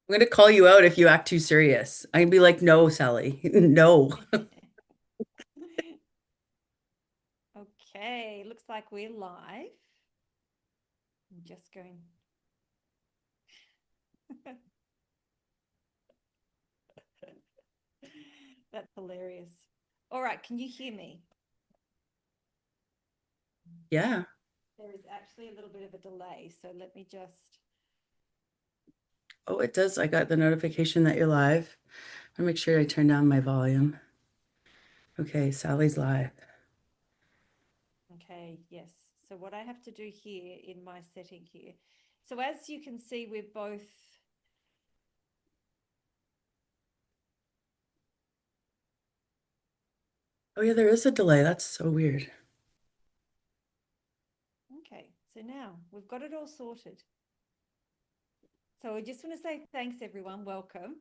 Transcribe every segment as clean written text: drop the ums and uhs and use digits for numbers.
I'm going to call you out if you act too serious. I'm gonna be like, no, Sally, no. Okay, looks like we're live. I'm just going. That's hilarious. All right, can you hear me? Yeah. There is actually a little bit of a delay, so let me just. Oh, it does. I got the notification that you're live. I'll make sure I turn down my volume. Okay, Sally's live. Okay, yes. So what I have to do here in my setting here. So as you can see, we're both. Oh, yeah, there is a delay. That's so weird. Okay, so now we've got it all sorted. So I just want to say thanks, everyone. Welcome.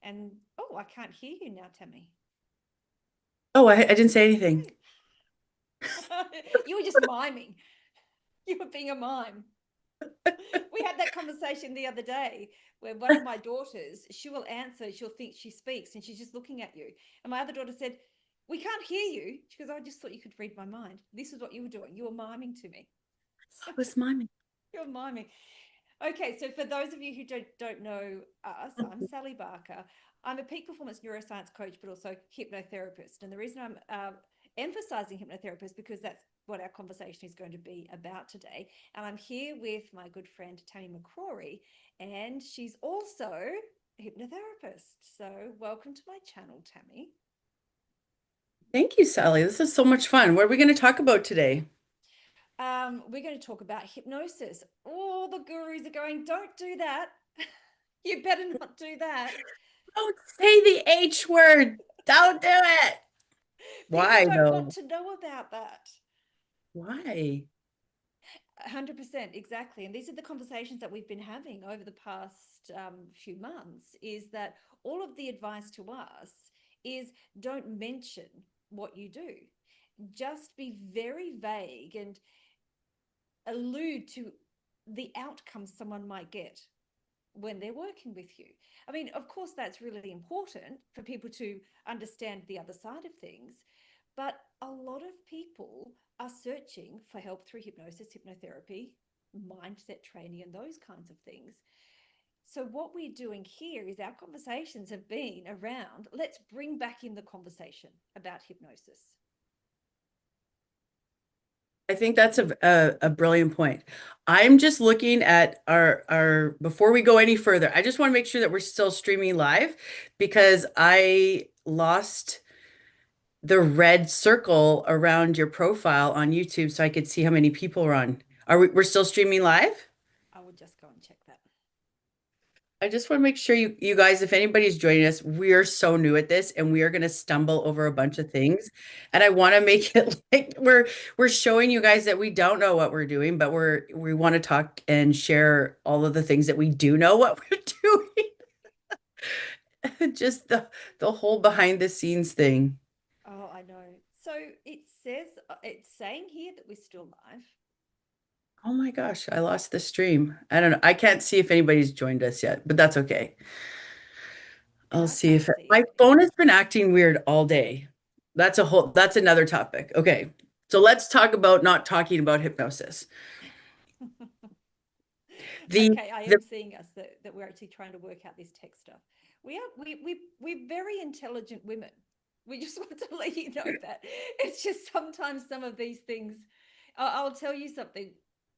And oh, I can't hear you now, Tammy. Oh, I didn't say anything. You were just miming. You were being a mime. We had that conversation the other day where one of my daughters, she will answer, she'll think she speaks and she's just looking at you. And my other daughter said, "We can't hear you." She goes, "I just thought you could read my mind. This is what you were doing. You were miming to me." I was miming. You're miming. Okay, so for those of you who don't know us, I'm Sally Barker. I'm a peak performance neuroscience coach, but also hypnotherapist. And the reason I'm emphasizing hypnotherapist because that's what our conversation is going to be about today. And I'm here with my good friend Tammy McCrory, and she's also a hypnotherapist. So welcome to my channel, Tammy. Thank you, Sally. This is so much fun. What are we going to talk about today? We're going to talk about hypnosis. All the gurus are going, don't do that. You better not do that. Don't say the H word. Don't do it. People Why don't want though? to know about that. Why? 100%, exactly. And these are the conversations that we've been having over the past few months is that all of the advice to us is don't mention what you do. Just be very vague and allude to the outcomes someone might get when they're working with you. I mean, of course, that's really important for people to understand the other side of things. But a lot of people are searching for help through hypnosis, hypnotherapy, mindset training, and those kinds of things. So, what we're doing here is our conversations have been around let's bring back in the conversation about hypnosis. I think that's a brilliant point. I'm just looking at our before we go any further, I just want to make sure that we're still streaming live because I lost the red circle around your profile on YouTube so I could see how many people are on. We're still streaming live? I would just go and check that. I just want to make sure you guys, if anybody's joining us, we are so new at this and we are going to stumble over a bunch of things. And I want to make it like we're showing you guys that we don't know what we're doing, but we want to talk and share all of the things that we do know what we're doing. Just the whole behind the scenes thing. Oh, I know. So it says it's saying here that we're still live. Oh my gosh, I lost the stream. I don't know. I can't see if anybody's joined us yet, but that's okay. And I'll I see can't if see my it. phone has been acting weird all day. That's another topic. Okay. So let's talk about not talking about hypnosis. The Okay, I the am seeing us that we're actually trying to work out this tech stuff. We're very intelligent women. We just want to let you know that. It's just sometimes some of these things. I'll tell you something.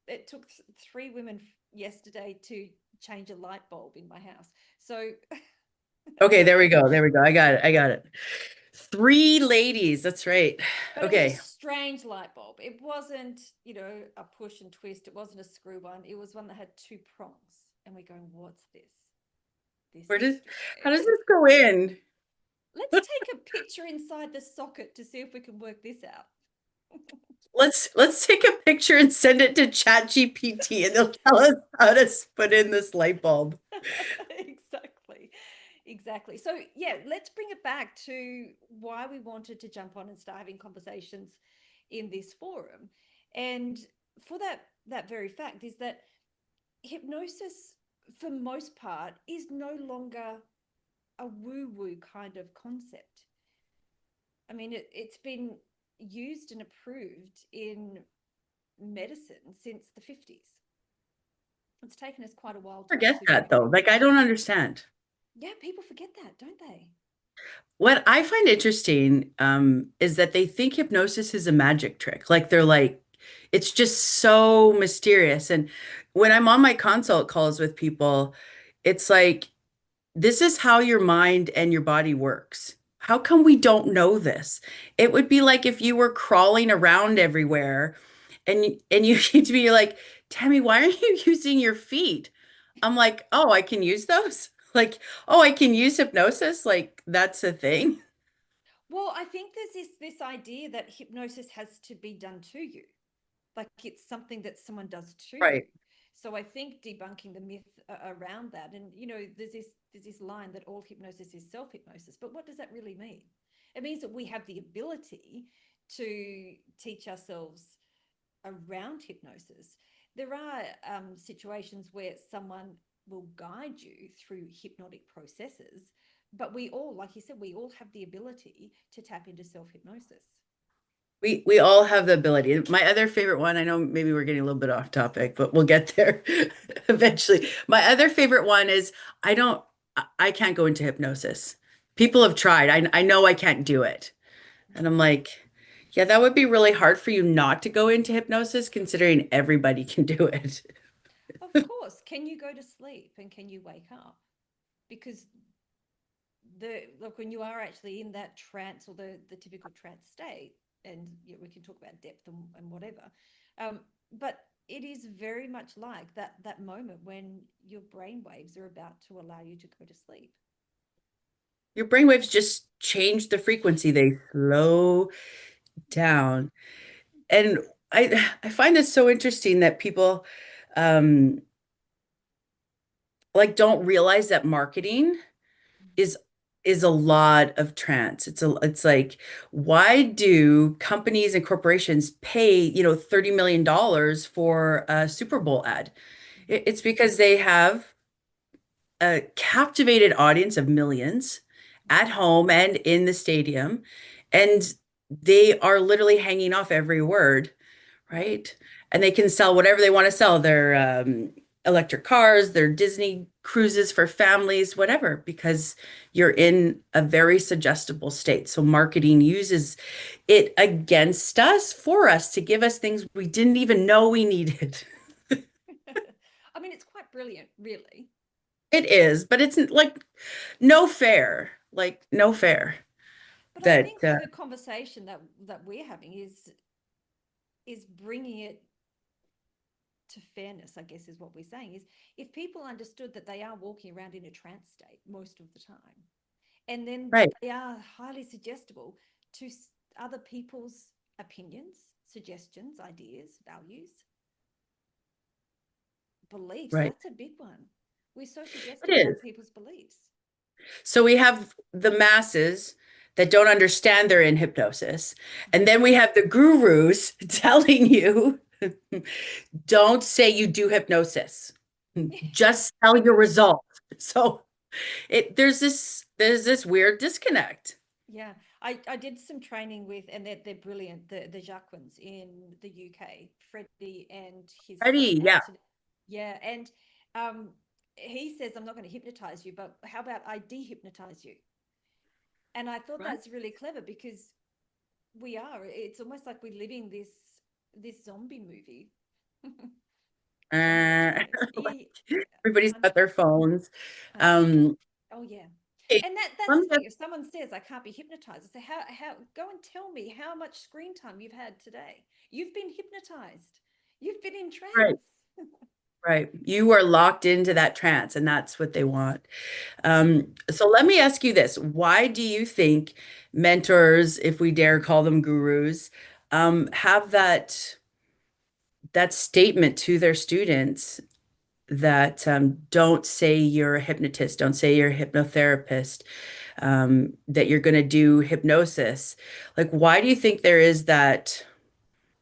It took three women yesterday to change a light bulb in my house. So Okay, there we go. There we go. I got it. I got it. Three ladies. That's right. but it was a Okay. strange light bulb. It wasn't, a push and twist. It wasn't a screw one. It was one that had two prongs. And we're going, what's this? This Where is does how does strange. this go in? Let's take a picture inside the socket to see if we can work this out. Let's take a picture and send it to ChatGPT and they'll tell us how to put in this light bulb. Exactly. Exactly. So, yeah, let's bring it back to why we wanted to jump on and start having conversations in this forum. And for that very fact is that hypnosis for most part, is no longer a woo-woo kind of concept. I mean, it's been used and approved in medicine since the 50s. It's taken us quite a while to Forget actually that though. recognize. Like I don't understand. Yeah, people forget that, don't they? What I find interesting is that they think hypnosis is a magic trick. Like they're like, it's just so mysterious. And when I'm on my consult calls with people, it's like, this is how your mind and your body works. How come we don't know this? It would be like if you were crawling around everywhere and you need to be like, Tammy, why aren't you using your feet? I'm like, oh, I can use those. Like, oh, I can use hypnosis. Like that's a thing. Well, I think there's this idea that hypnosis has to be done to you, like it's something that someone does to you. Right. So I think debunking the myth around that, and there's this line that all hypnosis is self hypnosis, but what does that really mean? It means that we have the ability to teach ourselves around hypnosis. There are situations where someone will guide you through hypnotic processes, but we all, like you said, we all have the ability to tap into self hypnosis. We all have the ability. My other favorite one, I know maybe we're getting a little bit off topic, but we'll get there eventually. My other favorite one is I can't go into hypnosis. People have tried. I know I can't do it. And I'm like, yeah, that would be really hard for you not to go into hypnosis considering everybody can do it. Of course, can you go to sleep and can you wake up? Because the like when you are actually in that trance or the typical trance state, and we can talk about depth and whatever, um, but it is very much like that moment when your brain waves are about to allow you to go to sleep. Your brainwaves just change the frequency. They slow down. And I find this so interesting that people um like don't realize that marketing is is a lot of trance. It's like why do companies and corporations pay, $30 million for a Super Bowl ad? Mm-hmm. It's because they have a captivated audience of millions at home and in the stadium, and they are literally hanging off every word, right? And they can sell whatever they want to sell, their electric cars, their Disney cruises for families, whatever, because you're in a very suggestible state. So marketing uses it against us for us to give us things we didn't even know we needed. I mean, it's quite brilliant, really. It is, but it's like no fair, like no fair But I that think the conversation that we're having is bringing it to fairness, I guess, is what we're saying. Is if people understood that they are walking around in a trance state most of the time, and then right, they are highly suggestible to other people's opinions, suggestions, ideas, values, beliefs, right. that's a big one. We're so It suggestive is. about people's beliefs. So we have the masses that don't understand they're in hypnosis. And then we have the gurus telling you, don't say you do hypnosis. Just tell your results. So there's this weird disconnect. Yeah, I did some training with, and they're brilliant, the Jacquins in the UK, Freddie and his son Ready? Yeah, Anthony. Yeah, and um, he says, I'm not going to hypnotize you, but how about I dehypnotize you? And I thought right. that's really clever because we are. It's almost like we're living this zombie movie. Zombie Uh, movie. Yeah, everybody's got their phones. 100%. Um, Oh yeah. hey, And that's let the me thing. If someone says I can't be hypnotized, I say, how go and tell me how much screen time you've had today. You've been hypnotized. You've been in right, trance. right. You are locked into that trance, and that's what they want. So let me ask you this. Why do you think mentors, if we dare call them gurus, have that statement to their students that don't say you're a hypnotist, don't say you're a hypnotherapist, that you're going to do hypnosis? Like, why do you think there is that?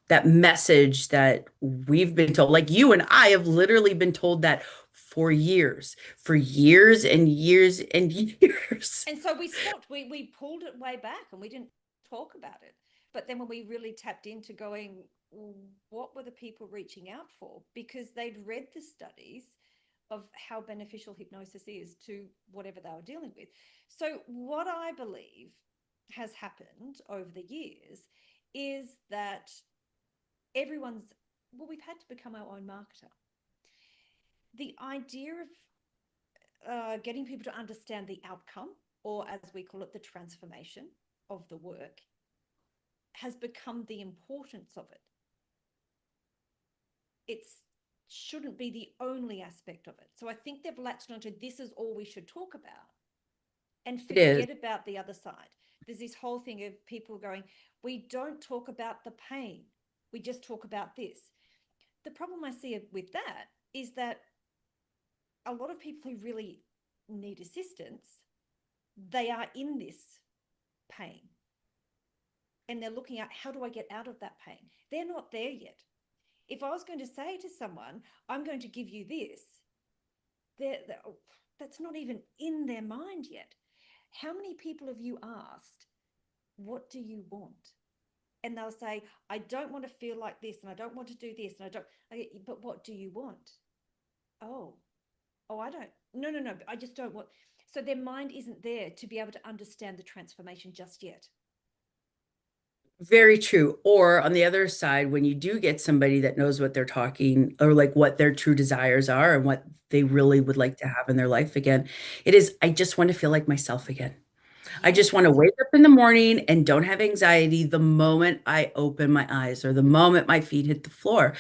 that message that we've been told. Like you and I have literally been told that for years and years and years. And so we stopped, we pulled it way back and we didn't talk about it. But then when we really tapped into going, what were the people reaching out for? Because they'd read the studies of how beneficial hypnosis is to whatever they were dealing with. So what I believe has happened over the years is that everyone's, well, we've had to become our own marketer. The idea of getting people to understand the outcome, or as we call it, the transformation of the work, has become the importance of it. It shouldn't be the only aspect of it. So I think they've latched onto this is all we should talk about and It is. forget about the other side. There's this whole thing of people going, we don't talk about the pain, we just talk about this. The problem I see with that is that a lot of people who really need assistance, they are in this pain and they're looking at how do I get out of that pain. They're not there yet. If I was going to say to someone, I'm going to give you this, that's not even in their mind yet. How many people have you asked, what do you want? And they'll say, I don't want to feel like this and I don't want to do this and I don't, but what do you want? Oh, I don't, no, I just don't want. So their mind isn't there to be able to understand the transformation just yet. Very true. Or on the other side, when you do get somebody that knows what they're talking or like what their true desires are and what they really would like to have in their life again, it is, I just want to feel like myself again. I just want to Yes, wake up in the morning and don't have anxiety the moment I open my eyes or the moment my feet hit the floor.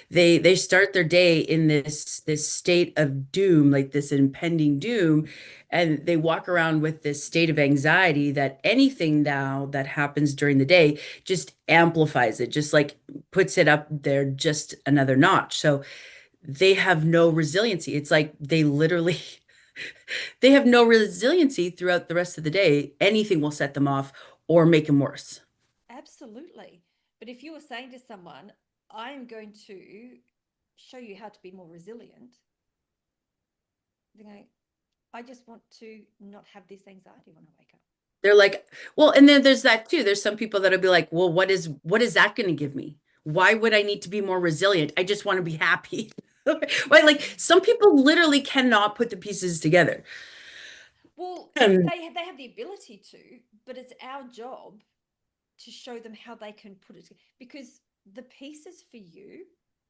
They start their day in this state of doom, like this impending doom, and they walk around with this state of anxiety that anything now that happens during the day just amplifies it, just like puts it up there just another notch. So they have no resiliency. It's like they literally they have no resiliency throughout the rest of the day. Anything will set them off or make them worse. absolutely. But if you were saying to someone, I am going to show you how to be more resilient, they're going, I just want to not have this anxiety when I wake up. They're like, well, and then there's that too. There's some people that'll be like, well, what is that going to give me? Why would I need to be more resilient? I just want to be happy. Right? Like some people literally cannot put the pieces together. Well, And they have the ability to, but it's our job to show them how they can put it together. Because the pieces for you,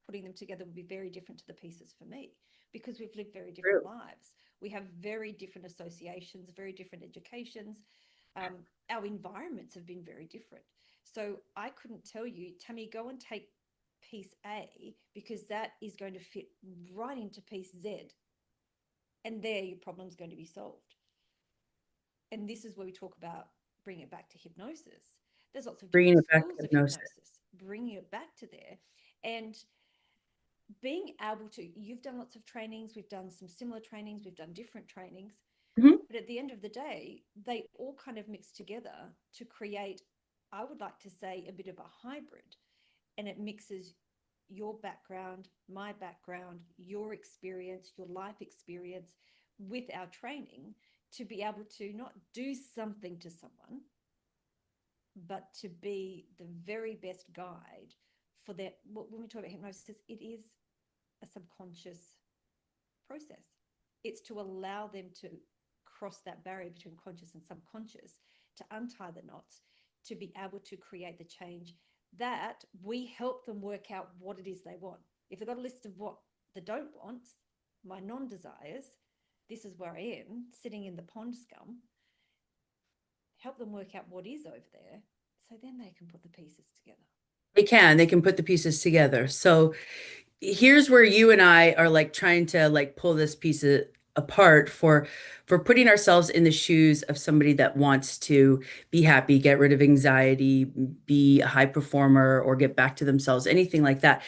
putting them together will be very different to the pieces for me because we've lived very different true. lives. We have very different associations, very different educations. Our environments have been very different. So I couldn't tell you, Tammy, go and take piece A because that is going to fit right into piece Z. And there your problem's going to be solved. And this is where we talk about bringing it back to hypnosis. There's lots of Bringing different it back to schools of hypnosis. hypnosis, bringing it back to there. And being able to, you've done lots of trainings, we've done some similar trainings, we've done different trainings. Mhm. But at the end of the day, they all kind of mix together to create, I would like to say, a bit of a hybrid. And it mixes your background, my background, your experience, your life experience with our training to be able to not do something to someone, but to be the very best guide for that. When we talk about hypnosis, it is a subconscious process. It's to allow them to cross that barrier between conscious and subconscious, to untie the knots, to be able to create the change that we help them work out what it is they want. If they've got a list of what they don't want, my non-desires, this is where I am, sitting in the pond scum, help them work out what is over there so then they can put the pieces together. They can put the pieces together. So here's where you and I are like trying to like pull this piece apart for putting ourselves in the shoes of somebody that wants to be happy, get rid of anxiety, be a high performer, or get back to themselves, anything like that.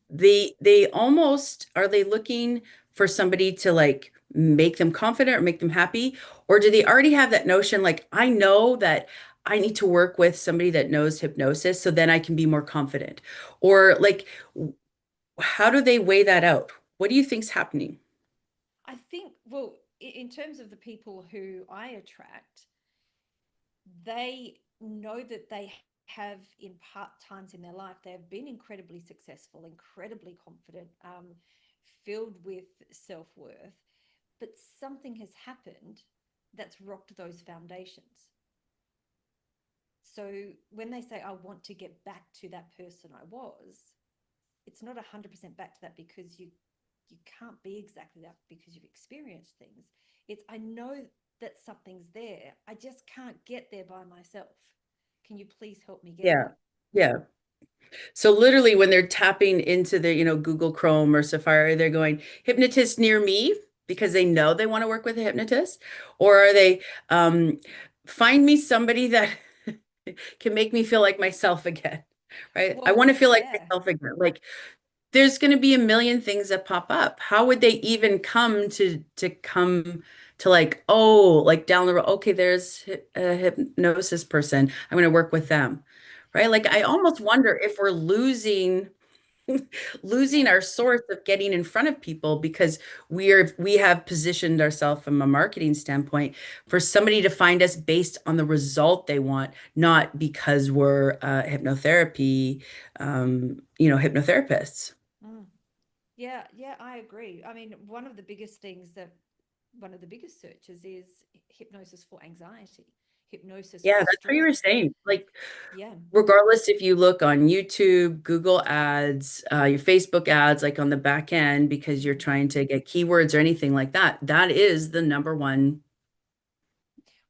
They almost are they looking for somebody to like make them confident or make them happy, or do they already have that notion like I know that I need to work with somebody that knows hypnosis so then I can be more confident? Or like, how do they weigh that out? What do you think's happening? I think, well, in terms of the people who I attract, they know that they have in part times in their life they have been incredibly successful, incredibly confident, filled with self-worth, but something has happened that's rocked those foundations. So when they say I want to get back to that person I was, it's not 100% back to that because you can't be exactly that because you've experienced things. It's I know that something's there. I just can't get there by myself. Can you please help me get Yeah. there? Yeah. So literally when they're tapping into the, Google Chrome or Safari, they're going hypnotist near me because they know they want to work with a hypnotist, or are they find me somebody that can make me feel like myself again, right? I Well, want to feel like yeah. myself again. Like there's going to be a million things that pop up. How would they even come to like, oh, like down the road, okay, there's a hypnosis person. I'm going to work with them. Right? Like I It's almost wonder if we're losing yeah. our source of getting in front of people because we have positioned ourselves from a marketing standpoint for somebody to find us based on the result they want, not because we're hypnotherapy, hypnotherapists. Mm. Yeah, yeah, I agree. I mean, one of the biggest searches is hypnosis for anxiety, hypnosis Yeah, for that's what you were stress. saying. Like, Yeah. regardless if you look on YouTube, Google ads, your Facebook ads, like on the back end, because you're Mm. trying to get keywords or anything like that, that is the number one,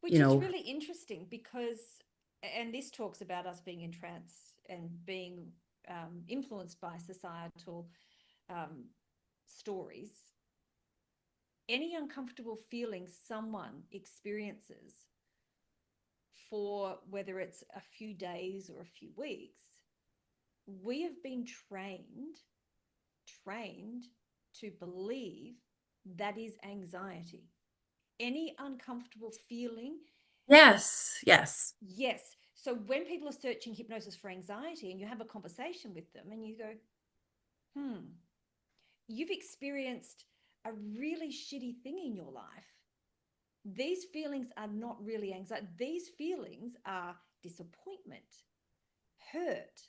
you Which is know, really interesting because, and this talks about us being in trance and being influenced by societal um, stories. Any uncomfortable feeling someone experiences for whether it's a few days or a few weeks, we have been trained to believe that is anxiety. Any uncomfortable feeling. yes, yes, Yes. So when people are searching hypnosis for anxiety and you have a conversation with them and you go, you've experienced a really shitty thing in your life. These feelings are not really anxiety. These feelings are disappointment, hurt,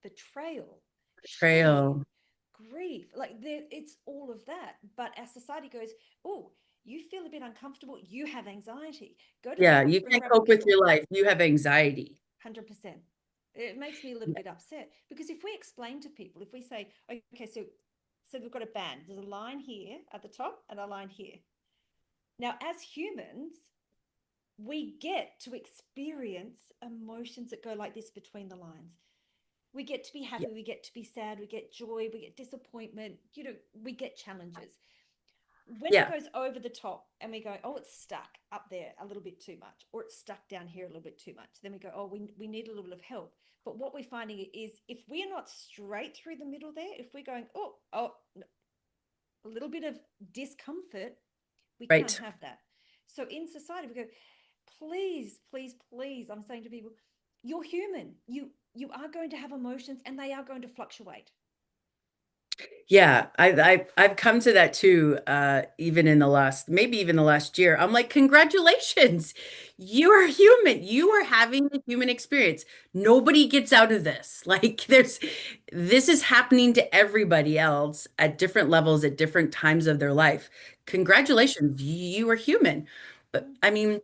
betrayal, shame, betrayal. grief. Like it's all of that. But our society goes, oh, you feel a bit uncomfortable. You have anxiety. Go to the Yeah, doctor you and can't grab a cope with pill. your life. You have anxiety. 100%. It makes me a little Yeah, bit upset because if we explain to people, if we say, okay, so we've got a band, there's a line here at the top and a line here. Now, as humans, we get to experience emotions that go like this between the lines. We get to be yeah, happy, we get to be sad, we get joy, we get disappointment, we get challenges. When it yeah, goes over the top and we go, oh, it's stuck up there a little bit too much, or it's stuck down here a little bit too much, then we go, oh, we need a little bit of help. But what we're finding is if we are not straight through the middle there, if we're going, oh, no, a little bit of discomfort, we can't right. have that. So in society, we go, please, please, please. I'm saying to people, you're human. You are going to have emotions and they are going to fluctuate. Yeah, I've come to that too, even in the last, maybe even the last year. I'm like, congratulations, you are human. You are having a human experience. Nobody gets out of this. Like, this is happening to everybody else at different levels at different times of their life. Mm, Congratulations, you are human. But mm, I mean,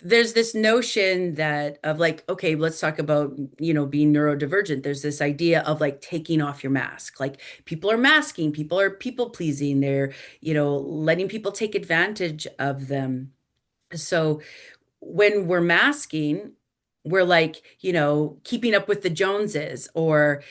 there's this notion that of like, okay, let's talk about, being neurodivergent. There's this idea of like taking off your mask. Like people are masking, people are people pleasing, they're, letting people take advantage of them. So when we're masking, we're like, keeping up with the Joneses, or,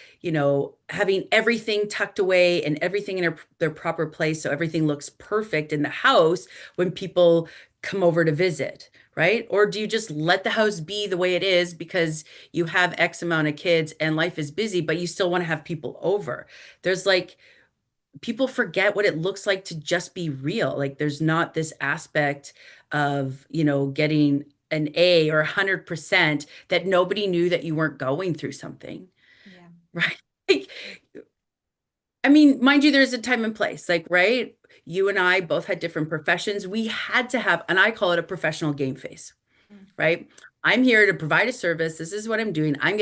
having everything tucked away and everything in their proper place. So everything looks perfect in the house when people come over to visit, right? Or do you just let the house be the way it is because you have X amount of kids and life is busy, but you still want to have people over? There's like, people forget what it looks like to just be real. Like there's not this aspect of, getting an A or 100% that nobody knew that you weren't going through something, Yeah. right? Like, Yeah. I mean, mind you, there's a time and place, like, right? You and I both had different professions. We had to have, and I call it a professional game face, Mm. right? I'm here to provide a service. This is what I'm doing. I'm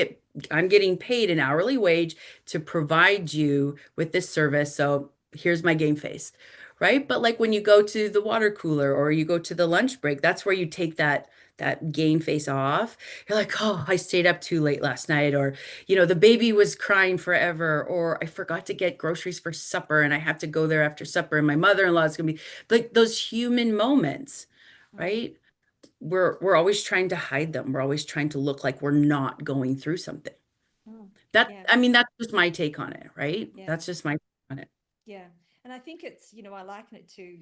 getting paid an hourly wage to provide you with this service. So here's my game face, right? But like when you go to the water cooler or you go to the lunch break, that's where you take that game face off. You're like, oh, I stayed up too late last night, or the baby was crying forever, or I forgot to get groceries for supper and I have to go there after supper, and my mother-in-law is gonna be like those human moments, Mm. right? We're always trying to hide them. We're always trying to look like we're not going through something. Mm. That Yeah. I mean, that's just my take on it, right? Yeah. That's just my take on it. Yeah. And I think it's, I liken it to,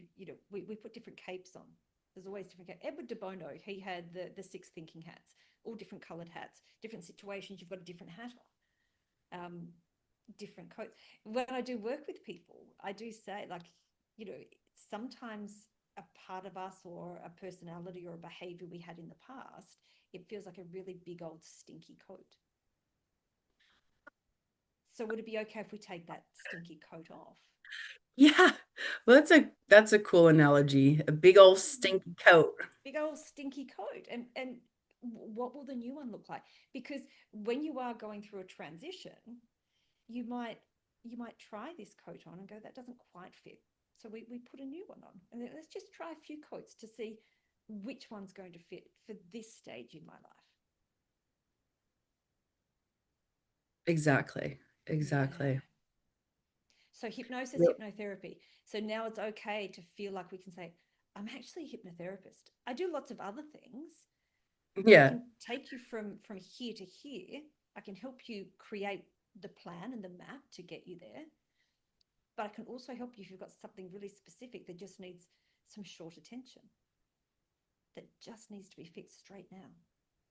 we put different capes on. There's always different capes. Edward de Bono, he had the six thinking hats, all different colored hats, different situations, you've got a different hat on, different coats. When I do work with people, I do say, like, you know, sometimes a part of us or a personality or a behavior we had in the past, it feels like a really big old stinky coat. So would it be okay if we take that stinky coat off? Yeah. Well, that's a cool analogy. A big old Mm. stinky coat. Big old stinky coat. And what will the new one look like? Because when you are going through a transition, you might you might try this coat on and go, that doesn't quite fit. So we put a new one on. And then let's just try a few coats to see which one's going to fit for this stage in my life. Exactly. Yeah. Exactly. So hypnosis, Yep. hypnotherapy. So now it's okay to feel like we can say, I'm actually a hypnotherapist. I do lots of other things, but I Yeah. can take you from here to here. I can help you create the plan and the map to get you there. But I can also help you if you've got something really specific that just needs some short attention, that just needs to be fixed straight now.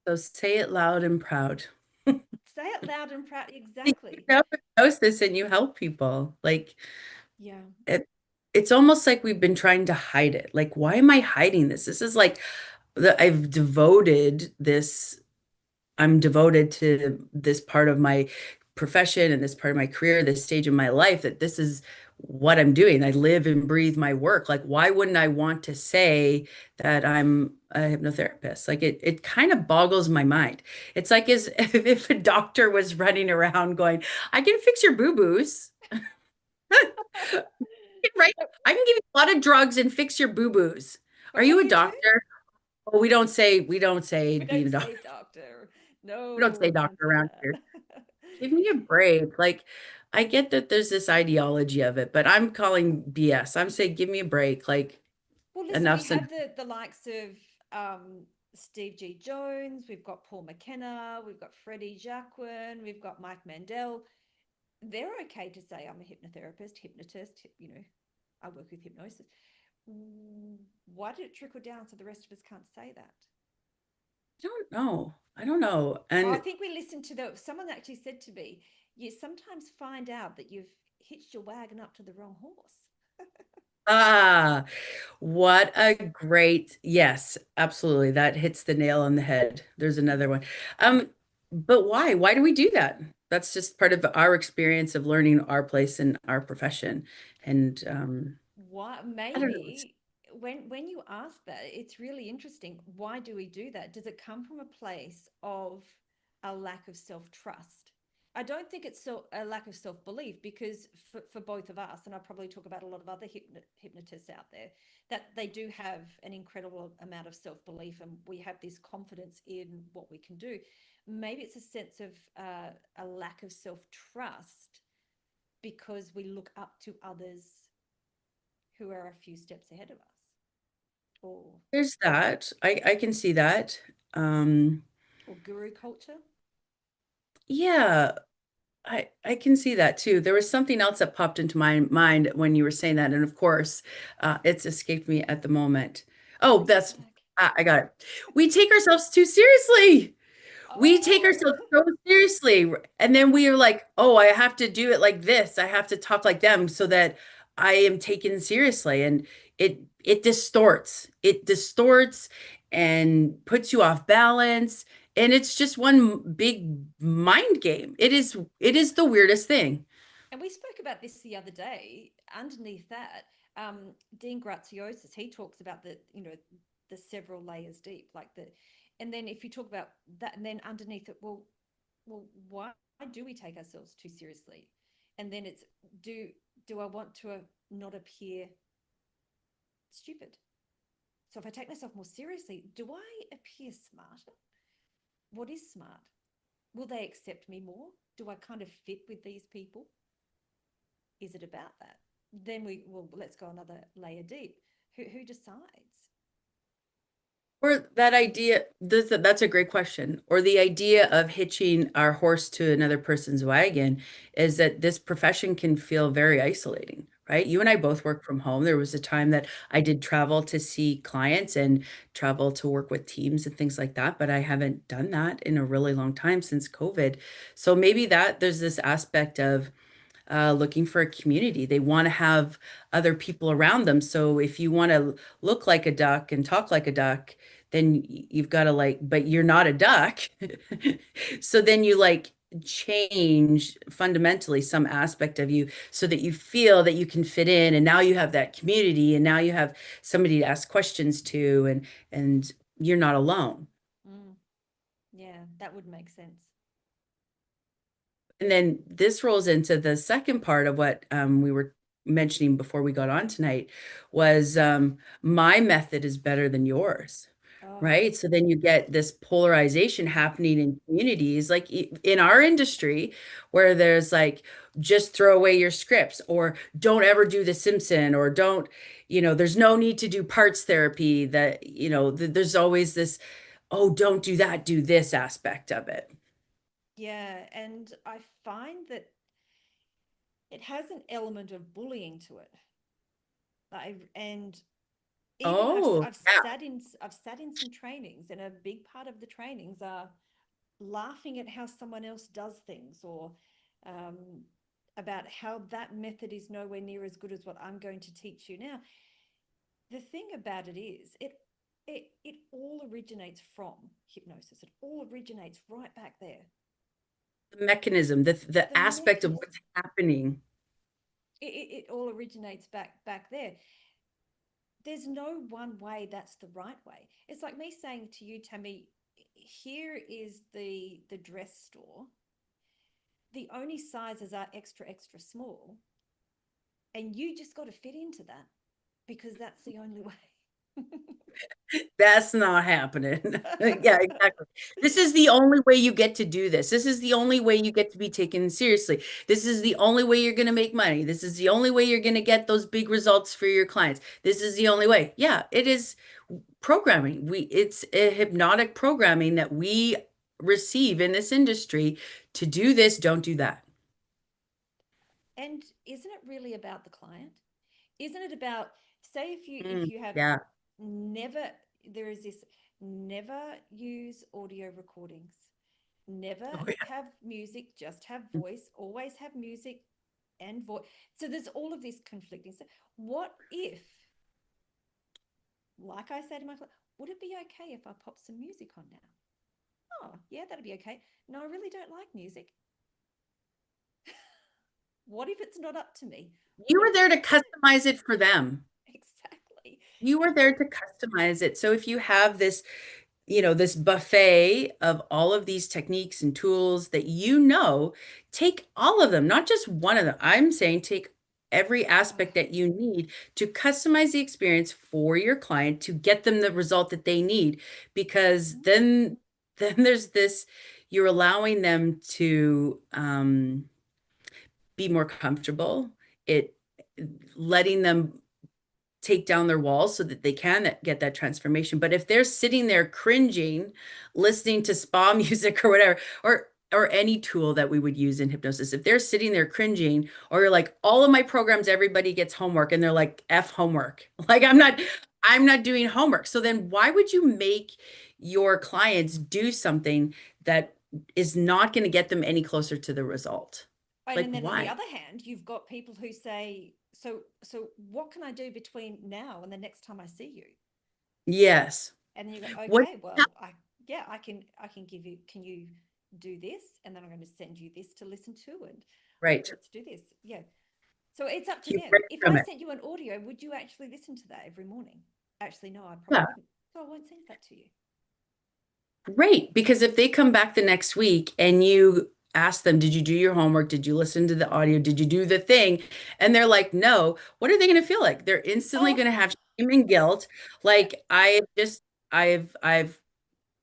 So say it loud and proud. Say it loud and proud. You Exactly. know hypnosis and you help people. Like Yeah. it's almost like we've been trying to hide it. Like, why am I hiding this? This is like I've devoted this, I'm devoted to this part of my profession and this part of my career, this stage of my life, that this is what I'm doing. I live and breathe my work. Like, why wouldn't I want to say that I'm a hypnotherapist? Like it kind of boggles my mind. It's like as if a doctor was running around going, I can fix your boo-boos. Right? I can give you a lot of drugs and fix your boo-boos. Are But what you do a you do? doctor? Oh, we don't say We being don't a doctor. say doctor. We don't No, say we don't doctor say around here. that. Give me a break. Like, I get that there's this ideology of it, but I'm calling BS. I'm saying, give me a break. Like, Well, listen, we enough's enough. have the likes of Steve G. Jones, we've got Paul McKenna, we've got Freddie Jacquin, we've got Mike Mandel. They're okay to say I'm a hypnotherapist, hypnotist, I work with hypnosis. Why did it trickle down so the rest of us can't say that? I don't know. I don't know. Oh, I And think we listened to someone actually said to me, you sometimes find out that you've hitched your wagon up to the wrong horse. ah, what a great, yes, absolutely. That hits the nail on the head. There's another Mm. one. But why? Why do we do that? That's just part of our experience of learning our place in our profession. And Why, I don't know. maybe when you ask that, it's really interesting. Why do we do that? Does it come from a place of a lack of self-trust? I don't think it's a lack of self-belief, because for both of us, and I probably talk about a lot of other hypnotists out there, that they do have an incredible amount of self-belief and we have this confidence in what we can do. Maybe it's a sense of a lack of self-trust because we look up to others who are a few steps ahead of us, or There's that. I can see that. Um, guru culture. yeah, I can see that too. There was something else that popped into my mind when you were saying that, and of course, it's escaped me at the moment. Oh, Bring it that's back. I got it. We take ourselves too seriously. We take Oh, ourselves so seriously, and then we are like, oh, I have to do it like this. I have to talk like them so that I am taken seriously. And it distorts. It distorts. and puts you off balance. And it's just one big mind game. It is the weirdest thing. And we spoke about this the other day. Underneath that, Dean Graziosis, he talks about the several layers deep, like the, and then if you talk about that, and then underneath it, well, why do we take ourselves too seriously? And then it's, do do I want to not appear stupid? So if I take myself more seriously, do I appear smarter? What is smart? Will they accept me more? Do I kind of fit with these people? Is it about that? Then well, let's go another layer deep. Who decides? Or that idea, that's a great question. Or the idea of hitching our horse to another person's wagon is that this profession can feel very isolating, right? You and I both work from home. There was a time that I did travel to see clients and travel to work with teams and things like that, but I haven't done that in a really long time since COVID. So maybe that there's this aspect of looking for a community. They want to have other people around them. So if you want to look like a duck and talk like a duck, then you've got to like, but you're not a duck. So then you like change fundamentally some aspect of you so that you feel that you can fit in. And now you have that community and now you have somebody to ask questions to and you're not alone. Mm, yeah, that would make sense. And then this rolls into the second part of what we were mentioning before we got on tonight was my method is better than yours, Oh, right? So then you get this polarization happening in communities, like in our industry, where there's like, just throw away your scripts or don't ever do the Simpson or don't, there's no need to do parts therapy that, there's always this, oh, don't do that, do this aspect of it. yeah, and I find that it has an element of bullying to it. And even Oh, yeah. I've sat in some trainings, and a big part of the trainings are laughing at how someone else does things, or um, about how that method is nowhere near as good as what I'm going to teach you now. The thing about it is, it all originates from hypnosis. It all originates right back there. The mechanism, the The aspect of mechanism. what's happening. It all originates back there. There's no one way that's the right way. It's like me saying to you, Tammy, here is the dress store. The only sizes are extra, extra small, and you just got to fit into that because that's the only way. That's not happening. Yeah, exactly. This is the only way you get to do this. This is the only way you get to be taken seriously. This is the only way you're going to make money. This is the only way you're going to get those big results for your clients. This is the only way. Yeah, it is programming. It's a hypnotic programming that we receive in this industry to do this, don't do that. And isn't it really about the client? Isn't it about, say, if Mm, you have yeah. never, there is this, never use audio recordings, never Oh, yeah. have music, just have voice, always have music and voice. So there's all of this conflicting. So what if, like I say to my client, would it be okay if I pop some music on now? Oh, yeah, that'd be okay. No, I really don't like music. What if it's not up to me? You What were if there it's to up to them? customize it for them. Exactly. You were If there to customize it. So if you have this, this buffet of all of these techniques and tools that take all of them, not just one of them. I'm saying take every oh, aspect that you need to customize the experience for your client to get them the result that they need. Because mm, then there's this, you're allowing them to be more comfortable. It letting them take down their walls so that they can get that transformation. But if they're sitting there cringing, listening to spa music or whatever, or any tool that we would use in hypnosis, if they're sitting there cringing, or you're like, all of my programs, everybody gets homework, and they're like, F homework. Like I'm not doing homework. So then why would you make your clients do something that is not going to get them any closer to the result? Like and then on the why? other hand, you've got people who say, so what can I do between now and the next time I see you? Yes. And then you go, What? okay, well, I can give you, can you do this? And then I'm going to send you this to listen to, and Right. let's do this. Yeah. So it's up to Keep them. right If from I it. sent you an audio, would you actually listen to that every morning? Actually, no, I probably Yeah. wouldn't. So I won't send that to you. Great, because if they come back the next week and you ask them, did you do your homework? Did you listen to the audio? Did you do the thing? And they're like, no, what are they going to feel like? They're instantly Oh, going to have shame and guilt. yeah. Like, I've,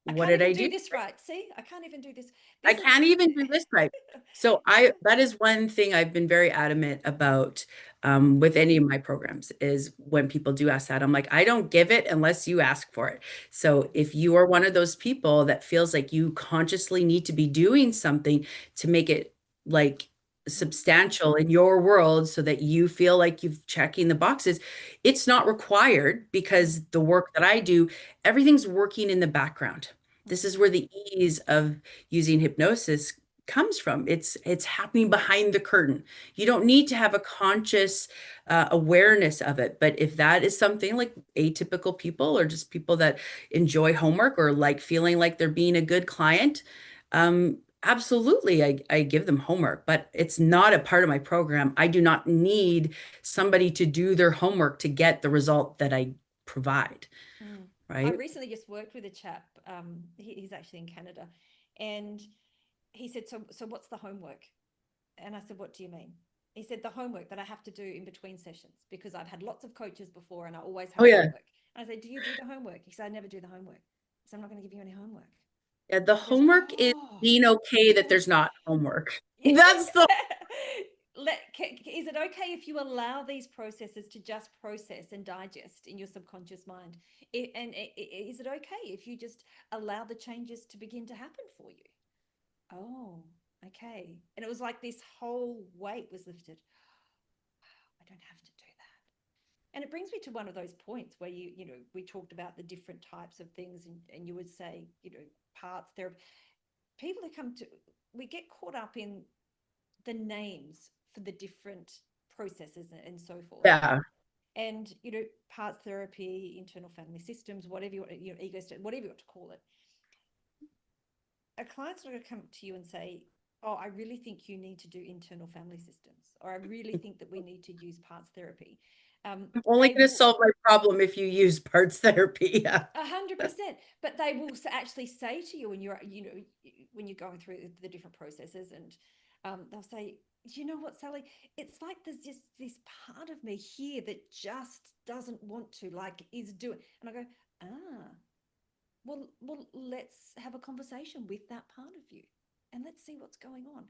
I what can't did even I do do? this right. See, I can't even do this. I This is, can't even do this right. So that is one thing I've been very adamant about with any of my programs is when people do ask that, I'm like, I don't give it unless you ask for it. yeah. So if you are one of those people that feels like you consciously need to be doing something to make it like Mm, substantial in your world so that you feel like you've checking the boxes, it's not required mm, because the work that I do, everything's working in the background. This mm, is where the ease of using hypnosis comes from. It's happening behind the curtain. You don't need to have a conscious awareness of it. But if that is something like atypical people or just people that enjoy homework or like feeling like they're being a good client, absolutely, I give them homework, but it's not a part of my program. I do not need somebody to do their homework to get the result that I provide, mm. I right? recently just worked with a chap. He's actually in Canada, and he said, "So what's the homework?" And I said, "What do you mean?" He said, "The homework that I have to do in between sessions because I've had lots of coaches before and I always Oh have yeah. homework." And I said, "Do you do the homework?" He said, "I never do the homework." So I'm not going to give you any homework. Yeah, the He goes, homework is "Oh, being okay that there's not homework. yeah." That's the Is it okay if you allow these processes to just process and digest in your subconscious mind? Is it okay if you just allow the changes to begin to happen for you? Oh, okay. And it was like this whole weight was lifted. I don't have to do that. And it brings me to one of those points where we talked about the different types of things, and you would say, parts there. People who come to, we get caught up in the names for the different processes and so forth. yeah, And, parts therapy, internal family systems, whatever ego state, whatever you want to call it. A client's not going to come to you and say, oh, I really think you need to do internal family systems, or I really think that we need to use parts therapy. I'm only They going to will, solve my problem if you use parts therapy. Yeah. 100%, but they will actually say to you when when you're going through the different processes, and they'll say, you know what, Sally, it's like there's just this part of me here that just doesn't want to, like, is doing, and I go, ah, well, let's have a conversation with that part of you, and let's see what's going on.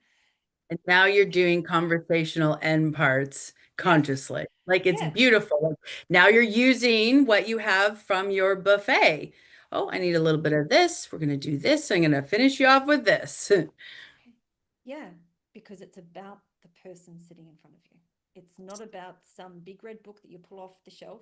And now you're doing conversational end parts Yes, consciously. Like it's yeah. beautiful. Like, now you're using what you have from your buffet. Oh, I need a little bit of this. We're going to do this. I'm going to finish you off with this. Yeah, because it's about the person sitting in front of you. It's not about some big red book that you pull off the shelf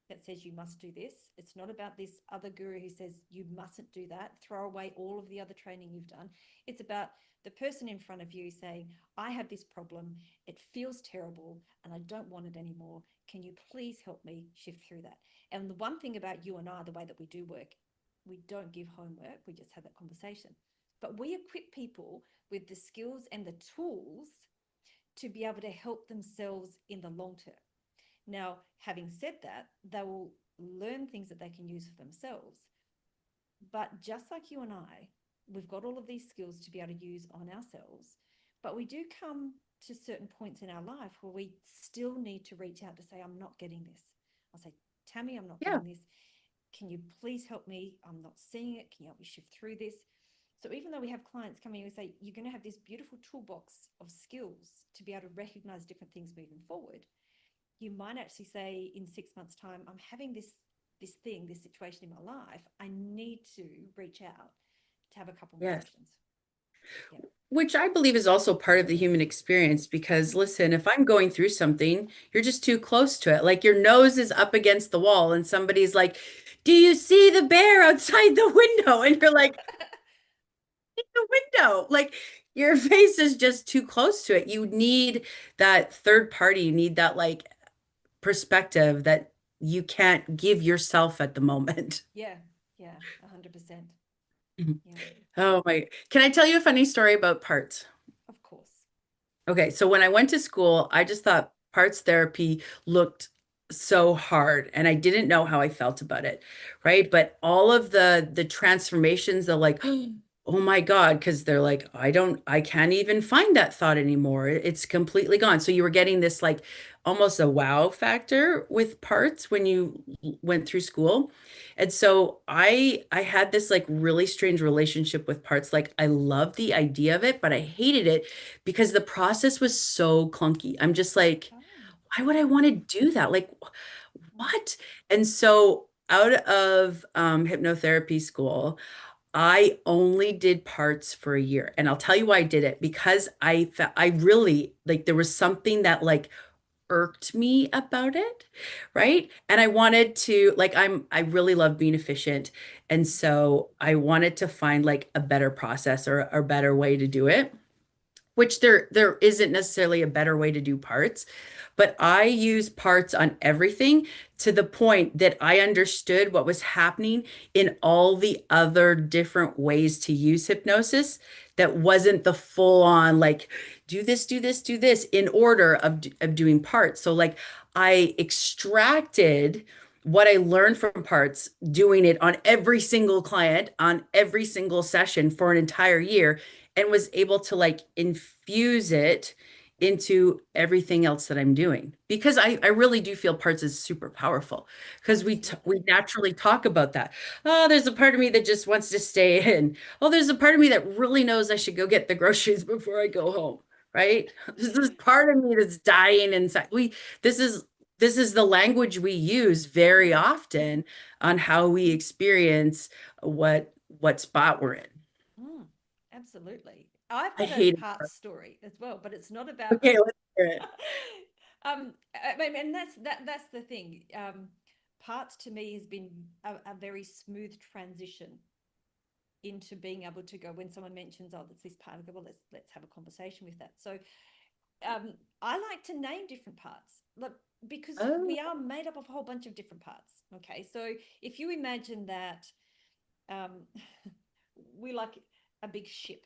that says you must do this. It's not about this other guru who says you mustn't do that. Throw away all of the other training you've done. It's about the person in front of you saying, I have this problem. It feels terrible and I don't want it anymore. Can you please help me shift through that? And the one thing about you and I, the way that we do work, we don't give homework. We just have that conversation. But we equip people with the skills and the tools to be able to help themselves in the long term. Now, having said that, they will learn things that they can use for themselves. But just like you and I, we've got all of these skills to be able to use on ourselves. But we do come to certain points in our life where we still need to reach out to say, I'm not getting this. I'll say, Tammy, I'm not Yeah. getting this. Can you please help me? I'm not seeing it. Can you help me shift through this? So even though we have clients coming and say, you're going to have this beautiful toolbox of skills to be able to recognize different things moving forward, you might actually say in 6 months' time, I'm having this situation in my life. I need to reach out to have a couple more Yes. sessions. Yeah. Which I believe is also part of the human experience because listen, if I'm going through something, you're just too close to it. Like your nose is up against the wall and somebody's like, "Do you see the bear outside the window?" And you're like, "The window." Like your face is just too close to it. You need that third party, you need that like perspective that you can't give yourself at the moment. Yeah. Yeah, 100%. Mhm. Yeah, Oh my, can I tell you a funny story about parts? of course. Okay, so when I went to school, I just thought parts therapy looked so hard and I didn't know how I felt about it, right? But all of the transformations, they're like, oh my God, because they're like, I can't even find that thought anymore. It's completely gone. So you were getting this like almost a wow factor with parts when you went through school. And so I had this like really strange relationship with parts. Like I loved the idea of it, but I hated it because the process was so clunky. I'm just like, Oh, why would I want to do that? Like, mm, what? And so out of hypnotherapy school, I only did parts for a year. And I'll tell you why I did it because I really like there was something that like irked me about it, right? And I wanted to like I really love being efficient. And so I wanted to find like a better process or a better way to do it, which there isn't necessarily a better way to do parts, but I use parts on everything to the point that I understood what was happening in all the other different ways to use hypnosis that wasn't the full on like do this, do this, do this in order of doing parts. So like I extracted what I learned from parts, doing it on every single client, on every single session for an entire year, and was able to like infuse it into everything else that I'm doing because I really do feel parts is super powerful because we absolutely. naturally talk about that. Oh, there's a part of me that just wants to stay in. Oh, there's a part of me that really knows I should go get the groceries before I go home, right? There's this part of me that's dying inside. This is the language we use very Mm, often on how we experience what spot we're in. mm, absolutely. I've I got a hate it. part story as well, but it's not about Okay, let's hear it. I mean, and that's the thing. Parts to me has been a very smooth transition into being able to go when someone mentions, oh, that's this part, I go, well, let's have a conversation with that. So I like to name different parts. Look, because Oh, we are made up of a whole bunch of different parts. Okay, so if you imagine that um, we like a big ship,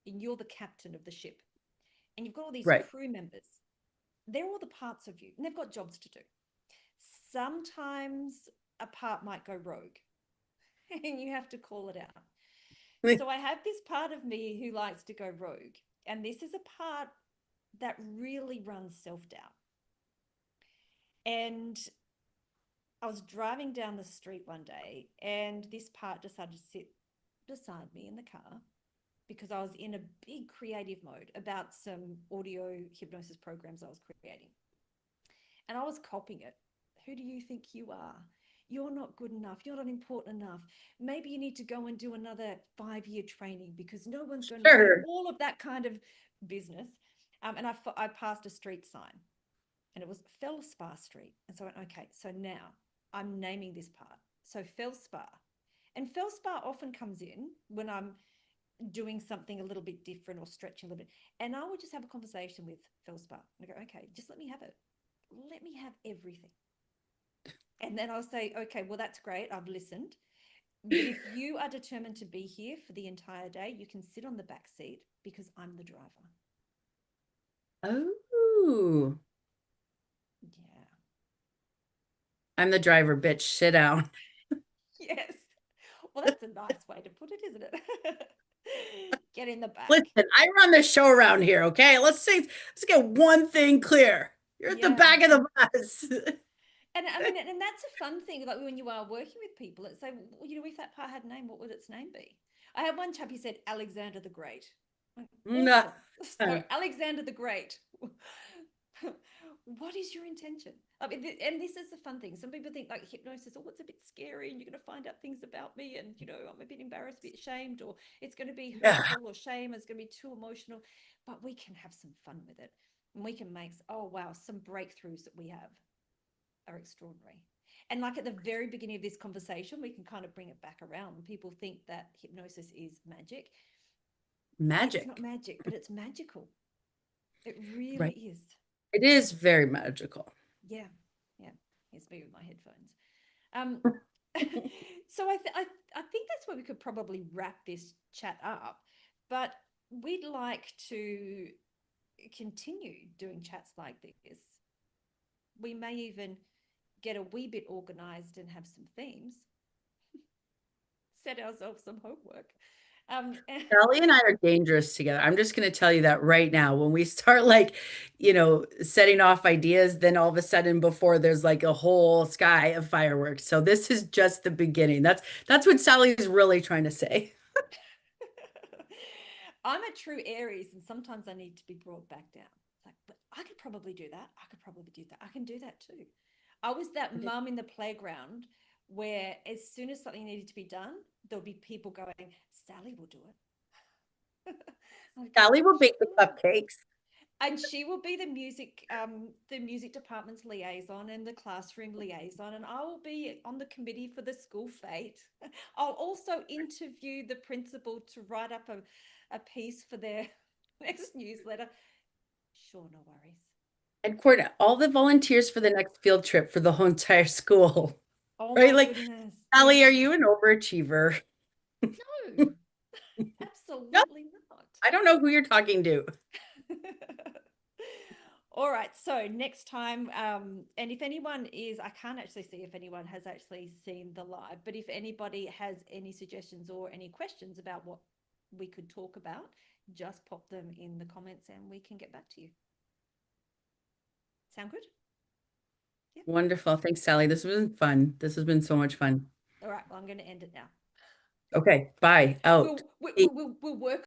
and you're the captain of the ship, and you've got all these right. crew members. They're all the parts of you, and they've got jobs to do. Sometimes a part might go rogue, and you have to call it out. So I have this part of me who likes to go rogue, and this is a part that really runs self doubt. And I was driving down the street one day, and this part decided to sit beside me in the car because I was in a big creative mode about some audio hypnosis programs I was creating. And I was copying it. Who do you think you are? You're not good enough. You're not important enough. Maybe you need to go and do another 5 year training because no one's going to, Sure. all of that kind of business. And I passed a street sign and it was Felspar Street. And so I went, okay, so now I'm naming this part. So Felspar. And Felspar often comes in when I'm doing something a little bit different or stretching a little bit. And I would just have a conversation with Felspar. I go, okay, just let me have it. Let me have everything. And then I'll say, okay, well, that's great. I've listened. But if you are determined to be here for the entire day, you can sit on the back seat because I'm the driver. Oh, Yeah. I'm the driver, bitch. Sit down. Yes. Well, that's a nice way to put it, isn't it? Get in the back. Listen, I run the show around here, okay? Let's get one thing clear. You're at the Yeah. back of the bus. And I mean, and that's a fun thing. Like when you are working with people, it's like, well, if that part had a name, what would its name be? I had one chap, he said Alexander the Great. Like, Nah. awesome. So Alexander the Great. What is your intention? I mean, and this is the fun thing. Some people think like hypnosis, oh, it's a bit scary, and you're going to find out things about me, and I'm a bit embarrassed, a bit ashamed, or it's going to be Yeah. hurtful or shame. It's going to be too emotional, but we can have some fun with it, and we can make some breakthroughs that we have are extraordinary. And like at the very beginning of this conversation, we can kind of bring it back around. People think that hypnosis is magic. It's not Magic. magic, but it's magical. It really Right. is. It is very magical. Yeah. Yeah. It's me with my headphones. Um, So I think that's where we could probably wrap this chat up. But we'd like to continue doing chats like this. We may even get a wee bit organized and have some themes, set ourselves some homework. Um, Sally and I are dangerous together. I'm just going to tell you that right now. When we start setting off ideas, then all of a sudden before there's like a whole sky of fireworks. So this is just the beginning. That's what Sally is really trying to say. I'm a true Aries, and sometimes I need to be brought back down. It's like, but I could probably do that. I could probably do that. I can do that too. I was that mum in the playground where as soon as something needed to be done, there would be people going, Sally will do it. Like, Sally will bake the sure. cupcakes. And she will be the music department's liaison and the classroom liaison, and I will be on the committee for the school fete. I'll also interview the principal to write up a piece for their next newsletter. Sure, no worries. And coordinate all the volunteers for the next field trip for the whole entire school. Oh Right? my Like, goodness, Sally, are yes. you an overachiever? No, No, absolutely not. I don't know who you're talking to. All right. So next time, and if anyone is, I can't actually see if anyone has actually seen the live, but if anybody has any suggestions or any questions about what we could talk about, just pop them in the comments and we can get back to you. Sound good? Yeah. Wonderful. Thanks, Sally. This has been fun. This has been so much fun. All right. Well, I'm going to end it now. Okay, bye. Out. We'll work